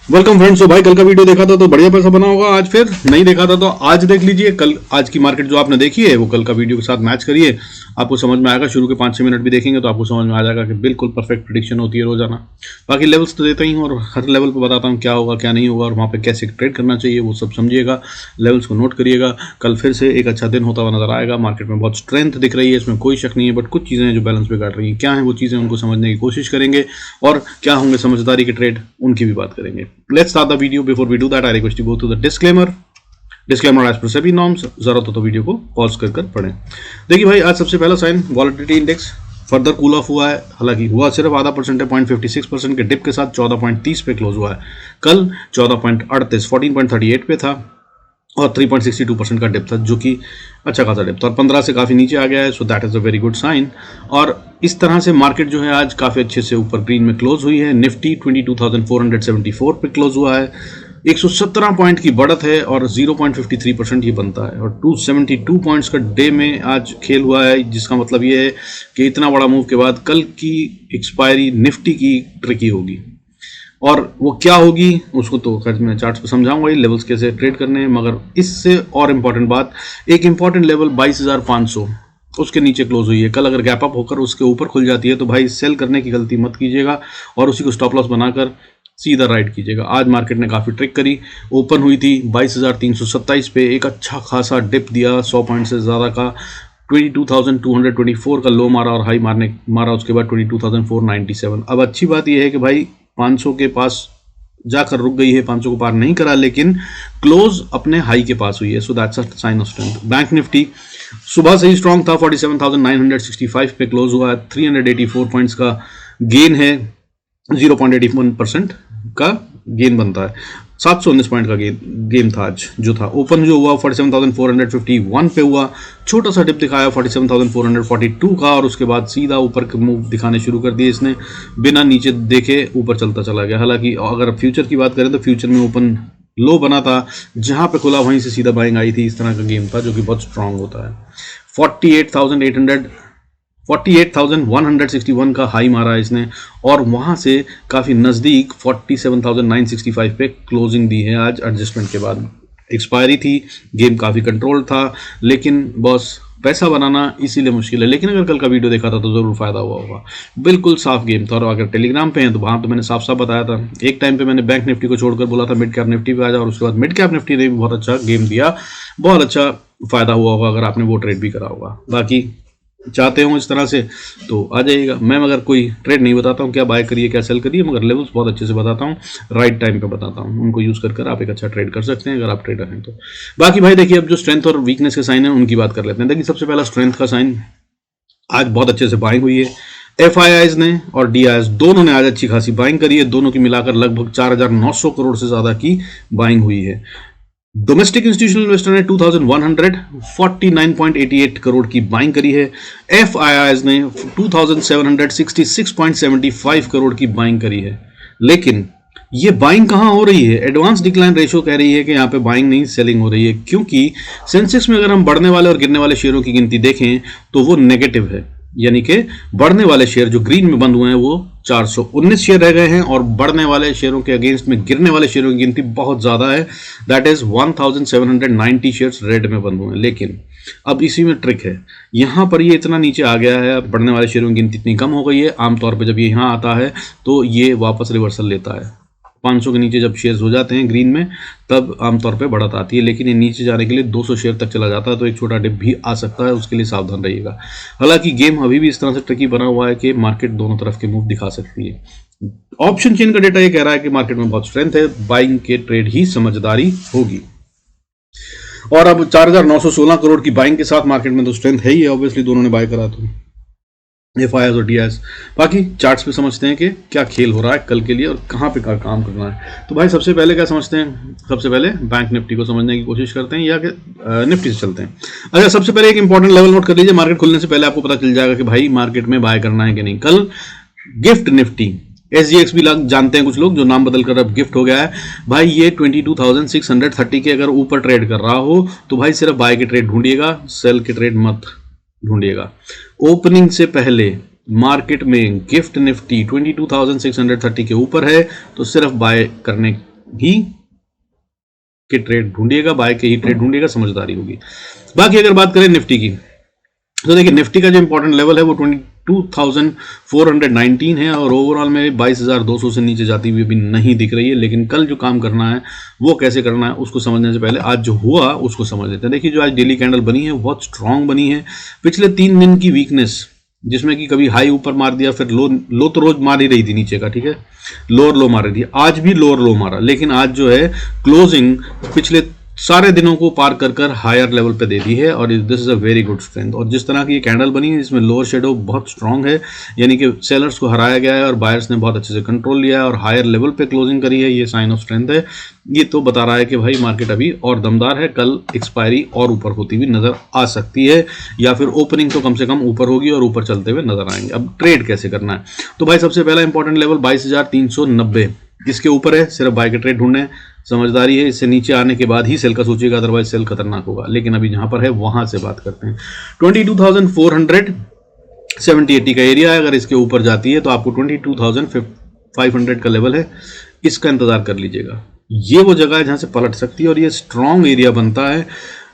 Welcome friends. तो भाई कल का वीडियो देखा था तो बढ़िया पैसा बना होगा। आज फिर नहीं देखा था तो आज देख लीजिए। कल आज की मार्केट जो आपने देखी है वो कल का वीडियो के साथ मैच करिए, आपको समझ में आएगा। शुरू के 5-6 मिनट भी देखेंगे तो आपको समझ में आ जाएगा कि बिल्कुल परफेक्ट प्रेडिक्शन होती है रोजाना। बाकी लेवल्स तो देता ही हूँ और हर लेवल पर बताता हूँ क्या होगा क्या नहीं होगा और वहाँ पे कैसे ट्रेड करना चाहिए, वो सब समझिएगा। लेवल्स को नोट करिएगा। कल फिर से एक अच्छा दिन होता हुआ नजर आएगा। मार्केट में बहुत स्ट्रेंथ दिख रही है, इसमें कोई शक नहीं है। बट कुछ चीज़ें जो बैलेंस बिगाड़ रही है, क्या है वो चीज़ें, उनको समझने की कोशिश करेंगे और क्या होंगे समझदारी के ट्रेड, उनकी भी बात करेंगे। Let's start the video. Before we do that, I request you go to the disclaimer as per SEBI norms। जरूरत हो तो वीडियो को पॉज कर पढ़ें। देखिए भाई, आज सबसे पहला sign volatility index further cool off हुआ है। हालांकि हुआ सिर्फ आधा परसेंट है, 0.56% के डिप के साथ 14.30 पे क्लोज हुआ है। कल 14.38 14.38 पे था और 3.62% का डिप था, जो कि अच्छा खासा डिप था और 15 से काफ़ी नीचे आ गया है। So that is a very good sign. और इस तरह से मार्केट जो है आज काफ़ी अच्छे से ऊपर ग्रीन में क्लोज हुई है। निफ्टी 22,474 पे क्लोज हुआ है। 117 पॉइंट की बढ़त है और 0.53% ये बनता है। और 272 पॉइंट्स का डे में आज खेल हुआ है, जिसका मतलब ये है कि इतना बड़ा मूव के बाद कल की एक्सपायरी निफ्टी की ट्रिकी होगी। और वो क्या होगी उसको तो खैर मैं चार्ट्स पे समझाऊंगा, ये लेवल्स कैसे ट्रेड करने हैं। मगर इससे और इम्पॉर्टेंट बात, एक इम्पॉर्टेंट लेवल 22,500 उसके नीचे क्लोज हुई है। कल अगर गैप अप होकर उसके ऊपर खुल जाती है तो भाई सेल करने की गलती मत कीजिएगा और उसी को स्टॉप लॉस बनाकर सीधा राइट कीजिएगा। आज मार्केट ने काफ़ी ट्रिक करी। ओपन हुई थी 22,327 पे, एक अच्छा खासा डिप दिया 100 पॉइंट से ज़्यादा का। 22,224 का लो मारा और हाई मारा उसके बाद 22,497। अब अच्छी बात यह है कि भाई 500 के पास जाकर रुक गई है, 500 को पार नहीं करा, लेकिन क्लोज अपने हाई के पास हुई है। So that's a sign of strength. Bank Nifty सुबह से ही स्ट्रांग था, 47,965 पे क्लोज हुआ है। 384 पॉइंट्स का गेन है, 0.81% का गेन बनता है। 719 पॉइंट का गेम था आज जो था। ओपन जो हुआ 47,451 पे हुआ, छोटा सा डिप दिखाया 47,442 का और उसके बाद सीधा ऊपर के मूव दिखाने शुरू कर दिए इसने, बिना नीचे देखे ऊपर चलता चला गया। हालांकि अगर फ्यूचर की बात करें तो फ्यूचर में ओपन लो बना था, जहां पे खुला वहीं से सीधा बाइंग आई थी। इस तरह का गेम था जो कि बहुत स्ट्रांग होता है। 48,161 का हाई मारा इसने और वहां से काफी नजदीक 47,965 पे क्लोजिंग दी है आज एडजस्टमेंट के बाद। एक्सपायरी थी, गेम काफी कंट्रोल था, लेकिन बॉस पैसा बनाना इसीलिए मुश्किल है। लेकिन अगर कल का वीडियो देखा था तो जरूर फायदा हुआ होगा। बिल्कुल साफ गेम था। और अगर टेलीग्राम पे हैं तो वहां तो मैंने साफ साफ बताया था। एक टाइम पे मैंने बैंक निफ्टी को छोड़कर बोला था मिड कैप निफ्टी पे आ जाओ और उसके बाद मिड कैप निफ्टी ने भी बहुत अच्छा गेम दिया, बहुत अच्छा फायदा हुआ होगा अगर आपने वो ट्रेड भी करा होगा। बाकी चाहते हो इस तरह से तो आ जाइएगा। मैं मगर कोई ट्रेड नहीं बताता हूँ क्या बाय करिए क्या सेल करिए, मगर लेवल्स बहुत अच्छे से बताता हूँ, राइट टाइम पे बताता हूँ। उनको यूज कर आप एक अच्छा ट्रेड कर सकते हैं अगर आप ट्रेडर हैं तो। बाकी भाई देखिए, अब जो स्ट्रेंथ और वीकनेस के साइन है उनकी बात कर लेते हैं। देखिए सबसे पहला स्ट्रेंथ का साइन, आज बहुत अच्छे से बाइंग हुई है। एफआईआईज ने और डीआईएस दोनों ने आज अच्छी खासी बाइंग करी है। दोनों की मिलाकर लगभग 4,900 करोड़ से ज्यादा की बाइंग हुई है। डोमेस्टिक इंस्टीट्यूशनल इन्वेस्टर ने 2,149.88 करोड़ की बाइंग करी है। एफआईआईज ने 2,766.75 करोड़ की बाइंग करी है। लेकिन ये बाइंग कहां हो रही है? एडवांस डिक्लाइन रेशियो कह रही है कि यहां पे बाइंग नहीं सेलिंग हो रही है, क्योंकि सेंसेक्स में अगर हम बढ़ने वाले और गिरने वाले शेयरों की गिनती देखें तो वो नेगेटिव है। यानी कि बढ़ने वाले शेयर जो ग्रीन में बंद हुए हैं वो 419 शेयर रह गए हैं और बढ़ने वाले शेयरों के अगेंस्ट में गिरने वाले शेयरों की गिनती बहुत ज्यादा है। दैट इज 1790 शेयर्स रेड में बंद हुए हैं। लेकिन अब इसी में ट्रिक है, यहां पर ये इतना नीचे आ गया है, बढ़ने वाले शेयरों की गिनती इतनी कम हो गई है। आमतौर पर जब ये यहां आता है तो ये वापस रिवर्सल लेता है। 500 के नीचे जब शेयर्स हो जाते हैं ग्रीन में तब आमतौर पे बढ़त आती है, लेकिन ये नीचे जाने के लिए 200 शेयर तक चला जाता है तो एक छोटा डिप भी आ सकता है, उसके लिए सावधान रहिएगा। हालांकि गेम अभी भी इस तरह से ट्रिकी बना हुआ है कि मार्केट दोनों तरफ के मूव दिखा सकती है। ऑप्शन चेन का डेटा ये कह रहा है कि मार्केट में बहुत स्ट्रेंथ है, बाइंग के ट्रेड ही समझदारी होगी। और अब 4,916 करोड़ की बाइंग के साथ मार्केट में तो स्ट्रेंथ है ही, ऑब्वियसली दोनों ने बाय करा तो एफआईआईज और डीआईएस। बाकी चार्ट्स पे समझते हैं कि क्या खेल हो रहा है कल के लिए और कहाँ पे काम करना है। तो भाई सबसे पहले क्या समझते हैं, सबसे पहले बैंक निफ्टी को समझने की कोशिश करते हैं या कि निफ्टी से चलते हैं। अच्छा, सबसे पहले एक इंपॉर्टेंट लेवल नोट कर लीजिए। मार्केट खुलने से पहले आपको पता चल जाएगा कि भाई मार्केट में बाय करना है कि नहीं। कल गिफ्ट निफ्टी, SGX भी जानते हैं कुछ लोग, जो नाम बदल कर अब गिफ्ट हो गया है भाई, ये 22,630 के अगर ऊपर ट्रेड कर रहा हो तो भाई सिर्फ बाय के ट्रेड ढूंढिएगा, सेल के ट्रेड मत ढूंढिएगा। ओपनिंग से पहले मार्केट में गिफ्ट निफ्टी 22,630 के ऊपर है तो सिर्फ बाय करने ही के ट्रेड ढूंढिएगा, बाय के ही ट्रेड ढूंढिएगा, समझदारी होगी। बाकी अगर बात करें निफ्टी की, तो देखिए निफ्टी का जो इंपॉर्टेंट लेवल है वो 22,419 है और ओवरऑल में 22,200 से नीचे जाती हुई भी नहीं दिख रही है। लेकिन कल जो काम करना है वो कैसे करना है उसको समझने से पहले आज जो हुआ उसको समझ लेते हैं। देखिए जो आज डेली कैंडल बनी है बहुत स्ट्रांग बनी है। पिछले 3 दिन की वीकनेस जिसमें कि कभी हाई ऊपर मार दिया, फिर लो तो रोज मार ही रही थी नीचे का, ठीक है, लोअर लो मार रही थी, आज भी लोअर लो मारा, लेकिन आज जो है क्लोजिंग पिछले सारे दिनों को पार कर कर हायर लेवल पे दे दी है और this is a very good strength. और जिस तरह की ये कैंडल बनी है इसमें लोअर शेडो बहुत स्ट्रांग है, यानी कि सेलर्स को हराया गया है और बायर्स ने बहुत अच्छे से कंट्रोल लिया है और हायर लेवल पे क्लोजिंग करी है, ये साइन ऑफ स्ट्रेंथ है। ये तो बता रहा है कि भाई मार्केट अभी और दमदार है, कल एक्सपायरी और ऊपर होती हुई नजर आ सकती है या फिर ओपनिंग तो कम से कम ऊपर होगी और ऊपर चलते हुए नजर आएंगे। अब ट्रेड कैसे करना है, तो भाई सबसे पहला इंपॉर्टेंट लेवल 22,390 इसके ऊपर है, सिर्फ बाय के ट्रेड ढूंढने, समझदारी है। इससे नीचे आने के बाद ही सेल का सोचिएगा, अदरवाइज सेल खतरनाक होगा। लेकिन अभी जहां पर है वहां से बात करते हैं। 22,470-80 का एरिया है, अगर इसके ऊपर जाती है तो आपको 22,500 का लेवल है, इसका इंतजार कर लीजिएगा। ये वो जगह है जहां से पलट सकती है और ये स्ट्रॉन्ग एरिया बनता है,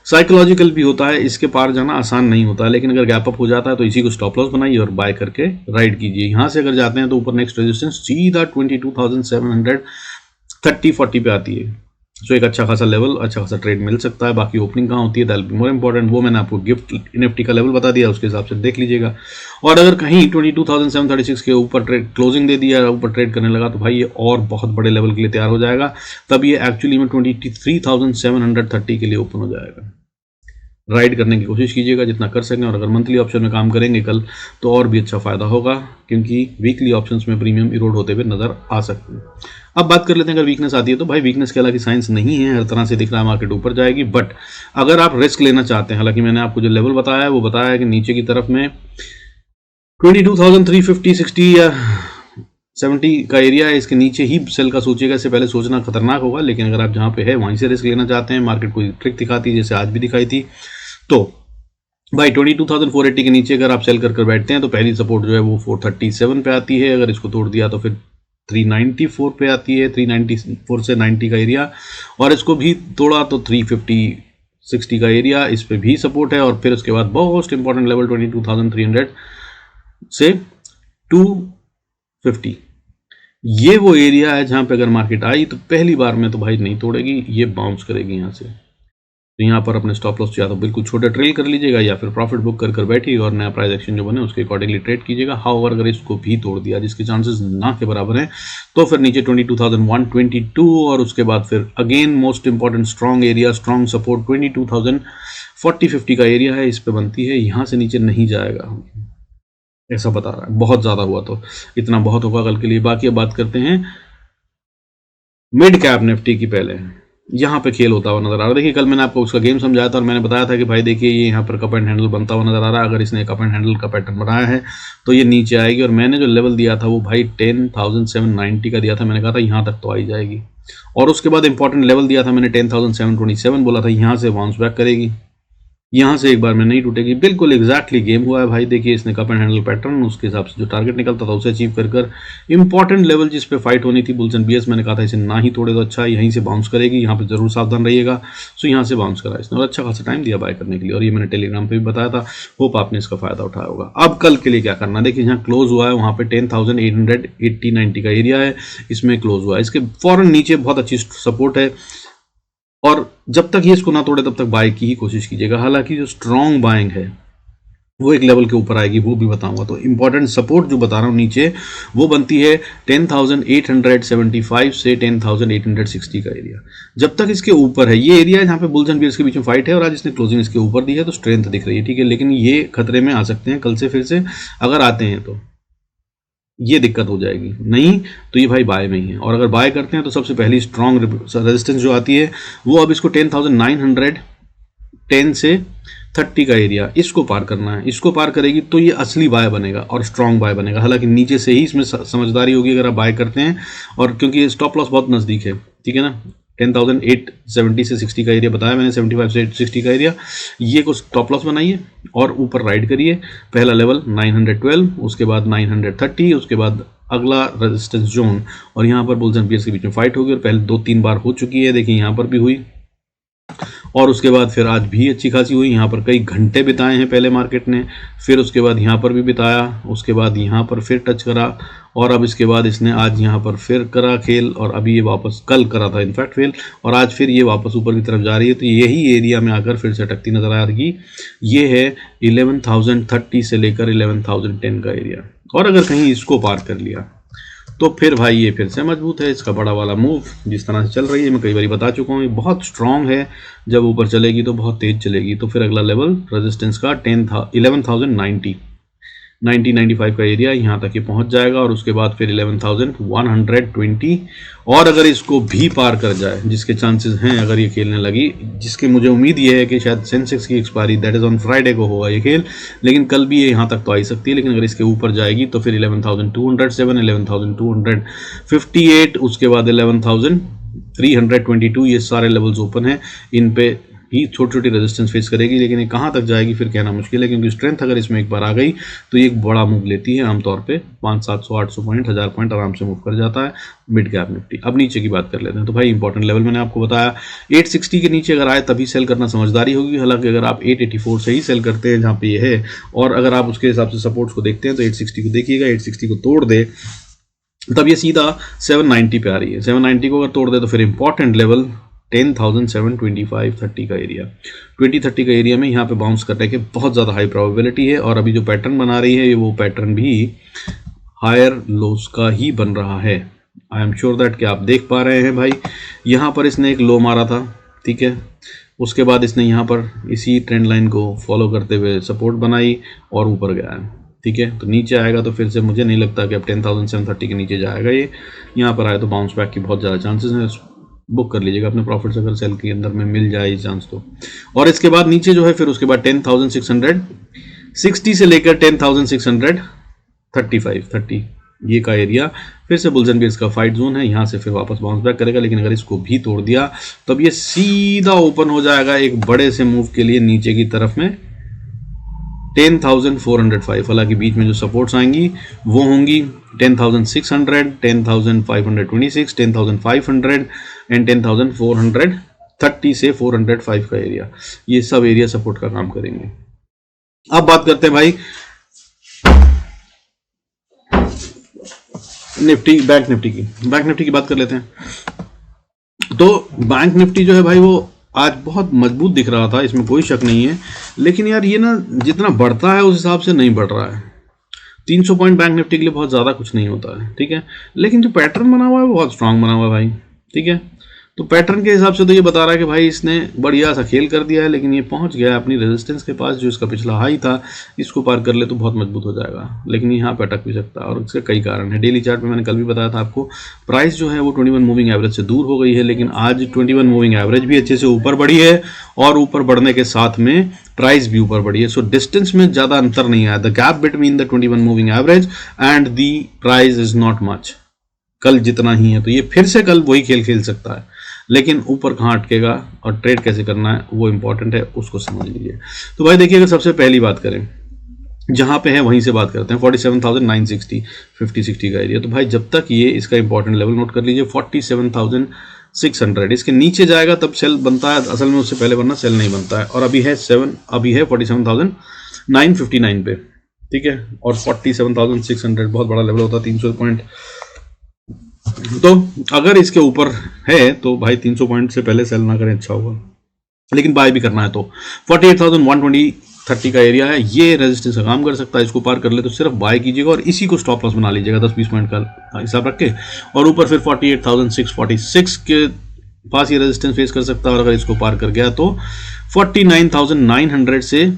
साइकोलॉजिकल भी होता है, इसके पार जाना आसान नहीं होता है। लेकिन अगर गैप अप हो जाता है तो इसी को स्टॉप लॉस बनाइए और बाय करके राइड कीजिए। यहां से अगर जाते हैं तो ऊपर नेक्स्ट रेजिस्टेंस सीधा 22,730-40 पे आती है। सो एक अच्छा खासा लेवल, अच्छा खासा ट्रेड मिल सकता है। बाकी ओपनिंग कहाँ होती है दैट बी मोर इंपॉर्टेंट, वो मैंने आपको गिफ्ट निफ्टी का लेवल बता दिया, उसके हिसाब से देख लीजिएगा। और अगर कहीं 22,736 के ऊपर ट्रेड क्लोजिंग दे दिया, ऊपर ट्रेड करने लगा तो भाई ये और बहुत बड़े लेवल के लिए तैयार हो जाएगा। तब ये एक्चुअली में 23,730 के लिए ओपन हो जाएगा। राइड करने की कोशिश कीजिएगा जितना कर सकें, और अगर मंथली ऑप्शन में काम करेंगे कल तो और भी अच्छा फायदा होगा, क्योंकि वीकली ऑप्शंस में प्रीमियम इरोड होते हुए नजर आ सकते हैं। अब बात कर लेते हैं अगर वीकनेस आती है तो भाई वीकनेस के हालांकि साइंस नहीं है, हर तरह से दिख रहा है मार्केट ऊपर जाएगी। बट अगर आप रिस्क लेना चाहते हैं, हालांकि मैंने आपको जो लेवल बताया है वो बताया है कि नीचे की तरफ में 22,350, 60 या 70 का एरिया है, इसके नीचे ही सेल का सोचिएगा। इससे पहले सोचना खतरनाक होगा, लेकिन अगर आप जहां पे है वहीं से रिस्क लेना चाहते हैं, मार्केट कोई ट्रिक दिखाती है जैसे आज भी दिखाई थी, तो भाई 22,480 के नीचे अगर आप सेल कर बैठते हैं तो पहली सपोर्ट जो है वो 437 पे आती है। अगर इसको तोड़ दिया तो फिर 394 पे आती है, 394 से 90 का एरिया, और इसको भी तोड़ा तो 350, 60 का एरिया, इस पे भी सपोर्ट है। और फिर उसके बाद मोस्ट इंपॉर्टेंट लेवल 22,300 से 250, ये वो एरिया है जहां पे अगर मार्केट आई तो पहली बार में तो भाई नहीं तोड़ेगी, ये बाउंस करेगी यहां से। तो यहाँ पर अपने स्टॉप लॉस या तो बिल्कुल छोटे ट्रेल कर लीजिएगा या फिर प्रॉफिट बुक कर बैठिएगा और नया प्राइस एक्शन जो बने उसके अकॉर्डिंगली ट्रेड कीजिएगा। हाउ अगर इसको भी तोड़ दिया, जिसके चांसेस ना के बराबर हैं, तो फिर नीचे 22,122 और उसके बाद फिर again most important strong area, strong support 22,040-50 का एरिया है, इस पे बनती है, यहाँ से नीचे नहीं जाएगा, ऐसा बता रहा है। बहुत ज़्यादा हुआ तो इतना बहुत होगा कल के लिए। बाकी अब बात करते हैं मिड कैप निफ्टी की। पहले यहाँ पे खेल होता हुआ नजर आ रहा है। देखिए कल मैंने आपको उसका गेम समझाया था और मैंने बताया था कि भाई देखिए ये यहाँ पर कप एंड हैंडल बनता हुआ नजर आ रहा है। अगर इसने कप एंड हैंडल का पैटर्न बनाया है तो ये नीचे आएगी, और मैंने जो लेवल दिया था वो भाई 10,790 का दिया था। मैंने कहा था यहाँ तक तो आई जाएगी, और उसके बाद इंपॉर्टेंट लेवल दिया था मैंने 10,727, बोला था यहाँ से बाउंस बैक करेगी, यहाँ से एक बार में नहीं टूटेगी। बिल्कुल एग्जैक्टली गेम हुआ है भाई। देखिए इसने कप एंड हैंडल पैटर्न, उसके हिसाब से जो टारगेट निकलता था उसे अचीव कर इंपॉर्टेंट लेवल जिस पे फाइट होनी थी बुल्स एंड बीयर्स, मैंने कहा था इसे ना ही तोड़े तो अच्छा, यहीं से बाउंस करेगी, यहाँ पे जरूर सावधान रहिएगा। सो यहाँ से बाउंस करा इसने और अच्छा खासा टाइम दिया बाय करने के लिए, और ये मैंने टेलीग्राम पे भी बताया था। होप आपने इसका फायदा उठाया होगा। अब कल के लिए क्या करना, देखिए यहाँ क्लोज हुआ है, वहाँ पे 10,880-90 का एरिया है, इसमें क्लोज हुआ है। इसके फौरन नीचे बहुत अच्छी सपोर्ट है, और जब तक ये इसको ना तोड़े तब तक बाय की ही कोशिश कीजिएगा। हालांकि जो स्ट्रॉन्ग बाइंग है वो एक लेवल के ऊपर आएगी, वो भी बताऊंगा। तो इंपॉर्टेंट सपोर्ट जो बता रहा हूं नीचे, वो बनती है 10,875 से 10,860 का एरिया। जब तक इसके ऊपर है, ये एरिया है जहां पे बुल्स एंड बियर्स के बीच में फाइट है, और आज इसने क्लोजिंग इसके ऊपर दी है तो स्ट्रेंथ दिख रही है, ठीक है। लेकिन ये खतरे में आ सकते हैं कल से, फिर से अगर आते हैं तो ये दिक्कत हो जाएगी, नहीं तो ये भाई बाय में ही है। और अगर बाय करते हैं तो सबसे पहली स्ट्रॉन्ग रेजिस्टेंस जो आती है वो अब इसको 10,910 से 30 का एरिया, इसको पार करना है। इसको पार करेगी तो ये असली बाय बनेगा और स्ट्रॉन्ग बाय बनेगा। हालांकि नीचे से ही इसमें समझदारी होगी अगर आप बाय करते हैं, और क्योंकि स्टॉप लॉस बहुत नज़दीक है, ठीक है ना। 10,870 से 60 का एरिया बताया मैंने, 75 से 60 का एरिया, ये को स्टॉप लॉस बनाइए और ऊपर राइड करिए। पहला लेवल 912, उसके बाद 930, उसके बाद अगला रेजिस्टेंस जोन, और यहाँ पर बुल्स एंड बियर्स के बीच में फाइट होगी और पहले 2-3 बार हो चुकी है। देखिए यहाँ पर भी हुई और उसके बाद फिर आज भी अच्छी खासी हुई। यहाँ पर कई घंटे बिताए हैं पहले मार्केट ने, फिर उसके बाद यहाँ पर भी बिताया, उसके बाद यहाँ पर फिर टच करा और अब इसके बाद इसने आज यहाँ पर फिर करा खेल और अभी ये वापस कल करा था इनफैक्ट फेल और आज फिर ये वापस ऊपर की तरफ जा रही है। तो यही एरिया में आकर फिर से अटकती नजर आ रही। ये है 11,030 से लेकर 11,010 का एरिया, और अगर कहीं इसको पार कर लिया तो फिर भाई ये फिर से मजबूत है। इसका बड़ा वाला मूव जिस तरह से चल रही है मैं कई बार बता चुका हूँ, ये बहुत स्ट्रांग है। जब ऊपर चलेगी तो बहुत तेज चलेगी। तो फिर अगला लेवल रेजिस्टेंस का 11,090 90-95 का एरिया, यहाँ तक ये पहुँच जाएगा और उसके बाद फिर 11,120, और अगर इसको भी पार कर जाए, जिसके चांसेस हैं अगर ये खेलने लगी, जिसके मुझे उम्मीद ये है कि शायद सेंसेक्स की expiry that is on Friday को होगा ये खेल, लेकिन कल भी ये यहाँ तक तो आ ही सकती है। लेकिन अगर इसके ऊपर जाएगी तो फिर 11,207, 11,258, उसके बाद 11,322, ये सारे लेवल्स ओपन हैं। इन पे ही छोटी छोटी रेजिस्टेंस फेस करेगी, लेकिन ये कहाँ तक जाएगी फिर कहना मुश्किल है, क्योंकि स्ट्रेंथ अगर इसमें एक बार आ गई तो ये एक बड़ा मूव लेती है। आमतौर पे 500-700-800 पॉइंट 1000 पॉइंट आराम से मूव कर जाता है मिड कैप निफ्टी। अब नीचे की बात कर लेते हैं। तो भाई इंपॉर्टेंट लेवल मैंने आपको बताया 860 के नीचे अगर आए तभी सेल करना समझदारी होगी। हालांकि अगर आप 884 से ही सेल करते हैं जहाँ पे ये है, और अगर आप उसके हिसाब से सपोर्ट्स को देखते हैं तो 860 को देखिएगा, 860 को तोड़ दे तब ये सीधा 790 पे आ रही है। 790 को अगर तोड़ दे तो फिर इंपॉर्टेंट लेवल 10,725-30 का एरिया, 20-30 का एरिया में यहाँ पे बाउंस करने के बहुत ज़्यादा हाई प्रोबेबिलिटी है। और अभी जो पैटर्न बना रही है वो पैटर्न भी हायर लोस का ही बन रहा है। आई एम श्योर दैट कि आप देख पा रहे हैं भाई, यहाँ पर इसने एक लो मारा था, ठीक है, उसके बाद इसने यहाँ पर इसी ट्रेंड लाइन को फॉलो करते हुए सपोर्ट बनाई और ऊपर गया है, ठीक है। तो नीचे आएगा तो फिर से मुझे नहीं लगता कि अब 10,730 के नीचे जाएगा ये। यहाँ पर आए तो बाउंस बैक की बहुत ज़्यादा चांसेस हैं। बुक कर लीजिएगा अपने प्रॉफिट्स अगर सेल के अंदर में मिल जाए चांस तो। और इसके बाद नीचे जो है फिर उसके बाद 10,660 से लेकर 10,630 ये का एरिया फिर से बुल्स एंड बियर्स का फाइट जोन है। यहाँ से फिर वापस बाउंस बैक करेगा, लेकिन अगर इसको भी तोड़ दिया तो अब ये सीधा ओपन हो जाएगा एक बड़े से मूव के लिए नीचे की तरफ में 10,405। हालांकि बीच में जो सपोर्ट्स आएंगी वो होंगी 10,600, 10,526, 10,500 एंड 10,430 से 405 का एरिया। ये सब एरिया सपोर्ट का काम करेंगे। अब बात करते हैं भाई निफ्टी, बैंक निफ्टी की बात कर लेते हैं। तो बैंक निफ्टी जो है भाई वो आज बहुत मजबूत दिख रहा था, इसमें कोई शक नहीं है, लेकिन यार ये ना जितना बढ़ता है उस हिसाब से नहीं बढ़ रहा है। 300 पॉइंट बैंक निफ्टी के लिए बहुत ज़्यादा कुछ नहीं होता है, ठीक है, लेकिन जो पैटर्न बना हुआ है वो बहुत स्ट्रांग बना हुआ है भाई, ठीक है। तो पैटर्न के हिसाब से तो ये बता रहा है कि भाई इसने बढ़िया सा खेल कर दिया है, लेकिन ये पहुंच गया अपनी रेजिस्टेंस के पास जो इसका पिछला हाई था। इसको पार कर ले तो बहुत मजबूत हो जाएगा, लेकिन यहाँ पे अटक भी सकता है और इसके कई कारण है। डेली चार्ट में मैंने कल भी बताया था आपको, प्राइस जो है वो 21 मूविंग एवरेज से दूर हो गई है, लेकिन आज 21 मूविंग एवरेज भी अच्छे से ऊपर बढ़ी है और ऊपर बढ़ने के साथ में प्राइस भी ऊपर बढ़ी है। सो डिस्टेंस में ज़्यादा अंतर नहीं आया। The gap between the 21 moving average and the price is not much, कल जितना ही है। तो ये फिर से कल वही खेल खेल सकता है, लेकिन ऊपर कहाँ अटकेगा और ट्रेड कैसे करना है वो इंपॉर्टेंट है, उसको समझ लीजिए। तो भाई देखिए, अगर सबसे पहली बात करें जहाँ पे है वहीं से बात करते हैं 47,960 50-60 का एरिया। तो भाई जब तक ये इसका इंपॉर्टेंट लेवल नोट कर लीजिए 47,600, इसके नीचे जाएगा तब सेल बनता है, असल में उससे पहले बनना सेल नहीं बनता है। और अभी है 47,959 पे, ठीक है, और 47,600 बहुत बड़ा लेवल होता है, 300 पॉइंट। तो अगर इसके ऊपर है तो भाई 300 पॉइंट से पहले सेल ना करें, अच्छा होगा, लेकिन बाय भी करना है तो 48,120-30 का एरिया है, ये रेजिस्टेंस का काम कर सकता है। इसको पार कर ले तो सिर्फ बाय कीजिएगा और इसी को स्टॉप लॉस बना लीजिएगा 10-20 पॉइंट का हिसाब रख के, और ऊपर फिर 48,646 के पास ये रेजिस्टेंस फेस कर सकता है। और अगर इसको पार कर गया तो 49,900 से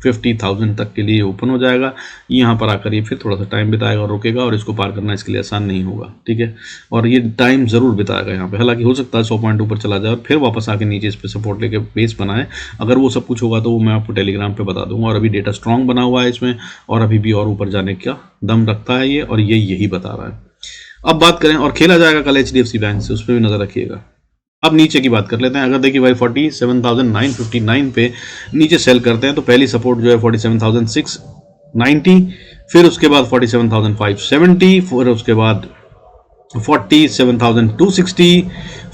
50,000 तक के लिए ओपन हो जाएगा। यहाँ पर आकर ये फिर थोड़ा सा टाइम बिताएगा और रुकेगा, और इसको पार करना इसके लिए आसान नहीं होगा, ठीक है, और ये टाइम ज़रूर बिताएगा यहाँ पे। हालांकि हो सकता है 100 पॉइंट ऊपर चला जाए और फिर वापस आके नीचे इस पर सपोर्ट लेके बेस बनाए। अगर वो सब कुछ होगा तो वो मैं आपको टेलीग्राम पे बता दूंगा। और अभी डेटा स्ट्रॉन्ग बना हुआ है इसमें, और अभी भी और ऊपर जाने का दम रखता है ये, और ये यही बता रहा है। अब बात करें, और खेला जाएगा कल HDFC बैंक से, उस पर भी नज़र रखिएगा। अब नीचे की बात कर लेते हैं। अगर देखिए भाई 47,959 पे नीचे सेल करते हैं तो पहली सपोर्ट जो है 47,690, फिर उसके बाद 47,570, फिर उसके बाद 47,260,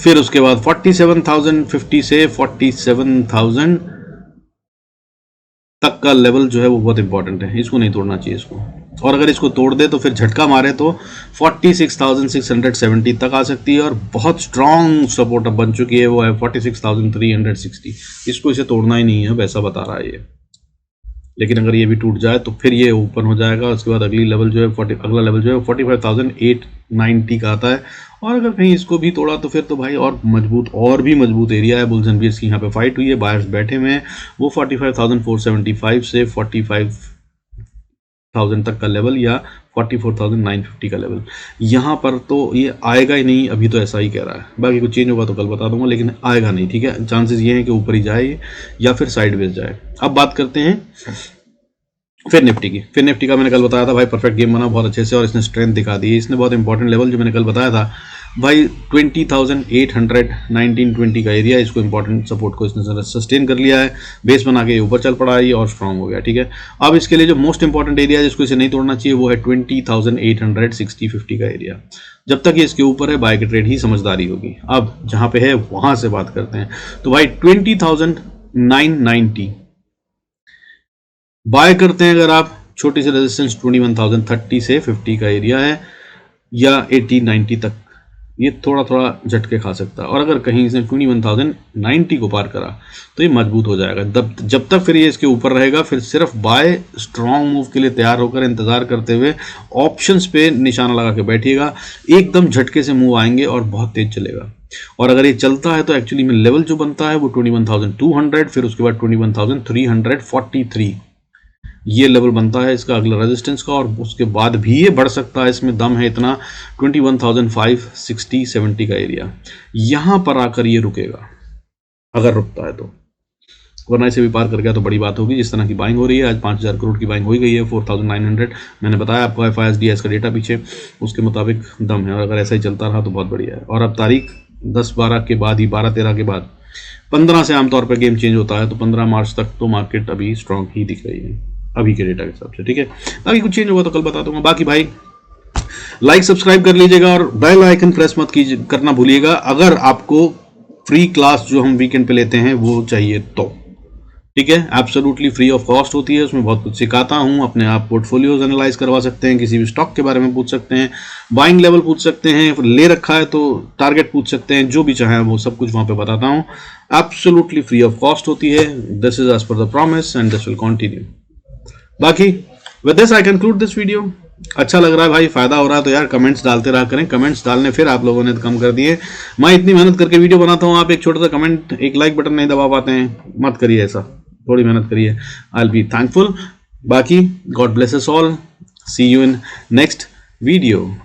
फिर उसके बाद 47,050 से 47,000 तक का लेवल जो है वो बहुत इंपॉर्टेंट है, इसको नहीं तोड़ना चाहिए इसको। और अगर इसको तोड़ दे तो फिर झटका मारे तो 46,670 तक आ सकती है, और बहुत स्ट्रॉन्ग सपोर्ट अब बन चुकी है, वो है 46,360। इसको इसे तोड़ना ही नहीं है, वैसा बता रहा है ये। लेकिन अगर ये भी टूट जाए तो फिर ये ओपन हो जाएगा। उसके बाद अगला लेवल जो है 45,890 का आता है। और अगर कहीं इसको भी तोड़ा तो फिर तो भाई और भी मजबूत एरिया है। बुल्स एंड बियर्स की यहाँ पे फाइट हुई है, बायर्स बैठे हुए हैं। वो 45,475 से 45,000 तक का लेवल या 44,950 का लेवल, यहाँ पर तो ये आएगा ही नहीं, अभी तो ऐसा ही कह रहा है। बाकी कुछ चेंज होगा तो कल बता दूंगा, लेकिन आएगा नहीं, ठीक है। चांसेस ये हैं कि ऊपर ही जाए या फिर साइडवेज जाए। अब बात करते हैं फिर निफ्टी की। फिर निफ्टी का मैंने कल बताया था भाई, परफेक्ट गेम बना बहुत अच्छे से, और इसने स्ट्रेंथ दिखा दी। इसने बहुत इंपॉर्टेंट लेवल जो मैंने कल बताया था भाई 20,800 1920 का एरिया, इसको इंपॉर्टेंट सपोर्ट को इसने सस्टेन कर लिया है, बेस बना के ऊपर चल पड़ा है और स्ट्रांग हो गया, ठीक है। अब इसके लिए जो मोस्ट इंपॉर्टेंट एरिया जिसको इसे नहीं तोड़ना चाहिए वो है 20,860-50 का एरिया। जब तक ये इसके ऊपर है बाय के ट्रेड ही समझदारी होगी। अब जहां पे है वहां से बात करते हैं। तो भाई 20,990 बाय करते हैं अगर आप। छोटी सी रेजिस्टेंस 21,030 से 50 का एरिया है, या 80-90 तक ये थोड़ा थोड़ा झटके खा सकता है। और अगर कहीं इसने 21,090 को पार करा तो ये मजबूत हो जाएगा। जब तक फिर ये इसके ऊपर रहेगा, फिर सिर्फ बाय स्ट्रॉन्ग मूव के लिए तैयार होकर इंतजार करते हुए ऑप्शंस पे निशाना लगा के बैठिएगा। एकदम झटके से मूव आएंगे और बहुत तेज चलेगा। और अगर ये चलता है तो एक्चुअली में लेवल जो बनता है वो 21,200, फिर उसके बाद 21,343 ये लेवल बनता है इसका अगला रेजिस्टेंस का। और उसके बाद भी ये बढ़ सकता है, इसमें दम है इतना। 21,560-70 का एरिया, यहां पर आकर ये रुकेगा अगर रुकता है तो, वरना इसे भी पार कर गया तो बड़ी बात होगी। जिस तरह की बाइंग हो रही है, आज 5,000 करोड़ की बाइंग हो गई है, 4,900। मैंने बताया आपको FISDS का डेटा पीछे, उसके मुताबिक दम है। और अगर ऐसा ही चलता रहा तो बहुत बढ़िया है। और अब तारीख 10-12 के बाद ही, 12-13 के बाद 15 से आमतौर पर गेम चेंज होता है, तो 15 मार्च तक तो मार्केट अभी स्ट्रांग ही दिख रही है अभी के डेटा के हिसाब से, ठीक है। बाकी कुछ चेंज होगा तो कल बता दूंगा। बाकी भाई लाइक सब्सक्राइब कर लीजिएगा और बेल आइकन प्रेस मत करना भूलिएगा अगर आपको फ्री क्लास जो हम वीकेंड पे लेते हैं वो चाहिए तो, ठीक है। एब्सोल्युटली फ्री ऑफ कॉस्ट होती है, उसमें बहुत कुछ सिखाता हूं। अपने आप पोर्टफोलियोज एनालाइज करवा सकते हैं, किसी भी स्टॉक के बारे में पूछ सकते हैं, बाइंग लेवल पूछ सकते हैं, ले रखा है तो टारगेट पूछ सकते हैं, जो भी चाहें वो सब कुछ वहां पे बताता हूं। एब्सोल्युटली फ्री ऑफ कॉस्ट होती है। This is as per the promise and this will continue. बाकी with this I conclude this video. अच्छा लग रहा है भाई, फायदा हो रहा है तो यार कमेंट्स डालते रहा करें। कमेंट्स डालने फिर आप लोगों ने कम कर दिए। मैं इतनी मेहनत करके वीडियो बनाता हूं, आप एक छोटा सा कमेंट, एक लाइक बटन नहीं दबा पाते हैं। मत करिए ऐसा, थोड़ी मेहनत करिए। I will be thankful. बाकी God bless us all, see you in next video.